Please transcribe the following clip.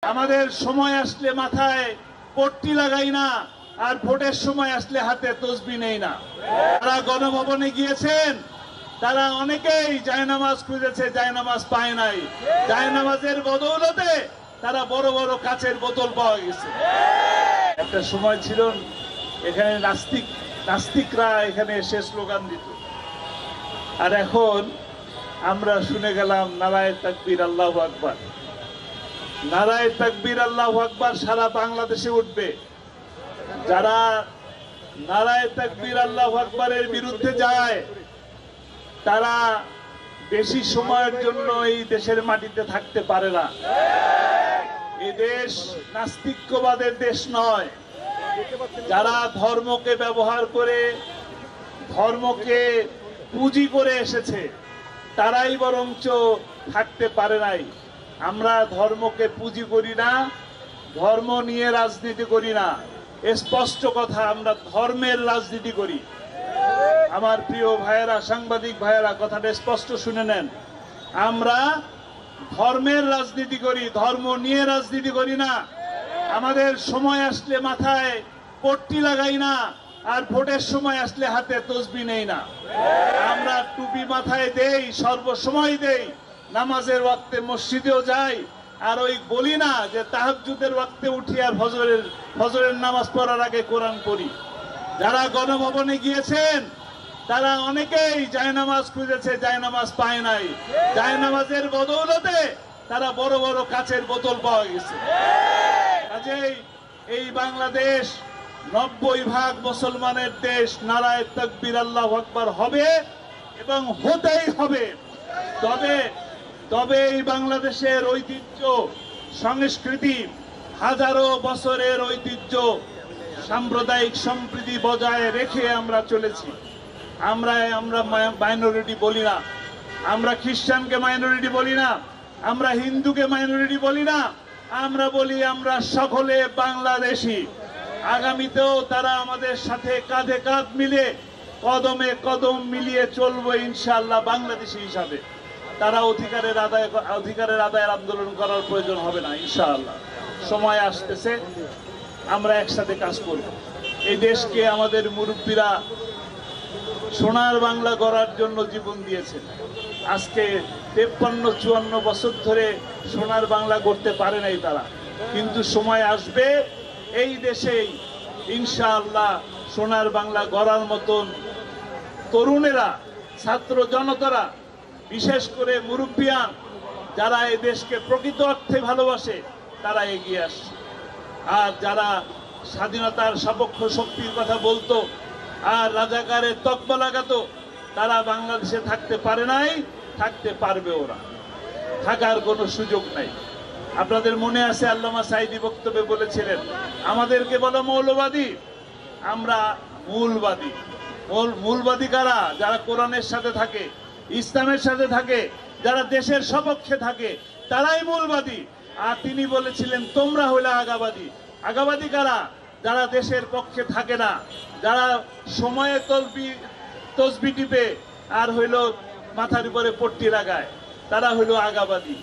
আমাদের সময় আসলে মাথায় পট্টি লাগাই না, আর ভোটের সময় আসলে হাতে তসবি নেই না। যারা গণভবনে গিয়েছেন তারা অনেকেই জায়নামাজ খুঁজেছে, জায়নামাজ পায় নাই। জায়নামাজের বদৌলতে তারা বড় বড় কাচের বোতল পাওয়া গেছে। একটা সময় ছিল এখানে নাস্তিকরা এখানে এসে স্লোগান দিত, আর এখন আমরা শুনে গেলাম নারায়ে তাকবীর আল্লাহু আকবার। নারায়ে তাকবীর আল্লাহু আকবার সারা বাংলাদেশে উঠবে। যারা নারায়ে তাকবীর আল্লাহু আকবারের বিরুদ্ধে যায় তারা বেশি সময়ের জন্য এই দেশের মাটিতে থাকতে পারে না। এই দেশ নাস্তিক্যবাদের দেশ নয়। যারা ধর্মকে ব্যবহার করে, ধর্মকে পুঁজি করে এসেছে, তারাই বরঞ্চ থাকতে পারে নাই। আমরা ধর্মকে পুঁজি করি না, ধর্ম নিয়ে রাজনীতি করি না। স্পষ্ট কথা, আমরা ধর্মের রাজনীতি করি। আমার প্রিয় ভাইয়েরা, সাংবাদিক ভাইয়েরা, কথাটা স্পষ্ট শুনে নেন। আমরা ধর্মের রাজনীতি করি, ধর্ম নিয়ে রাজনীতি করি না। আমাদের সময় আসলে মাথায় পট্টি লাগাই না, আর ভোটের সময় আসলে হাতে তসবি নেই না। আমরা টুপি মাথায় দেই, সর্বসময় দেই, নামাজের ওয়াক্তে মসজিদেও যাই, আর ওই বলি না যে তাহাজ্জুদের ওয়াক্তে উঠি আর ফজরের নামাজ পড়ার আগে কোরআন পড়ি। যারা গণভবনে গিয়েছেন তারা অনেকেই জায়নামাজ খুঁজেছে, জায়নামাজ পায় নাই। জায়নামাজের বদৌলতে তারা বড় বড় কাচের বোতল পাওয়া গেছে। কাজেই এই বাংলাদেশ 90% মুসলমানের দেশ। নারায়ে তাকবীর আল্লাহু আকবার হবে এবং হতেই হবে। তবে এই বাংলাদেশের ঐতিহ্য, সংস্কৃতি, হাজারো বছরের ঐতিহ্য, সাম্প্রদায়িক সম্প্রীতি বজায় রেখে আমরা চলেছি। আমরা মাইনরিটি বলি না, আমরা খ্রিস্টানকে মাইনরিটি বলি না, আমরা হিন্দুকে মাইনরিটি বলি না, আমরা বলি আমরা সকলে বাংলাদেশী। আগামীতেও তারা আমাদের সাথে কাঁধে কাঁধ মিলে, কদমে কদম মিলিয়ে চলবো ইনশাআল্লাহ বাংলাদেশী হিসাবে। তারা অধিকারের আদায়ের আন্দোলন করার প্রয়োজন হবে না ইনশাআল্লাহ। সময় আসতেছে, আমরা একসাথে কাজ করব। এই দেশকে আমাদের মুরব্বীরা সোনার বাংলা গড়ার জন্য জীবন দিয়েছেন। আজকে 53-54 বছর ধরে সোনার বাংলা গড়তে পারে নাই তারা, কিন্তু সময় আসবে এই দেশেই ইনশাআল্লাহ সোনার বাংলা গড়ার মতন তরুণেরা, ছাত্র জনতারা, বিশেষ করে মুরব্বিয়ান যারা এই দেশকে প্রকৃত অর্থে ভালোবাসে তারা এগিয়ে আসছে। আর যারা স্বাধীনতার সপক্ষ শক্তির কথা বলতো আর রাজাকারের তকমা লাগাতো, তারা বাংলাদেশে থাকতে পারে নাই, থাকতে পারবে ওরা, থাকার কোনো সুযোগ নাই। আপনাদের মনে আছে আল্লামা সাঈদী বক্তব্যে বলেছিলেন, আমাদেরকে বলা মৌলবাদী, আমরা মূলবাদী। মূলবাদী কারা? যারা কোরআনের সাথে থাকে, ইসলামের সাথে থাকে, যারা দেশের সপক্ষে থাকে, তারাই মূলবাদী। আর তিনি বলেছিলেন তোমরা হইলে আগাবাদী। আগাবাদী কারা? যারা দেশের পক্ষে থাকে না, যারা সময়ে তসবি টিপে আর হইল মাথার উপরে পট্টি লাগায়, তারা হইল আগাবাদী।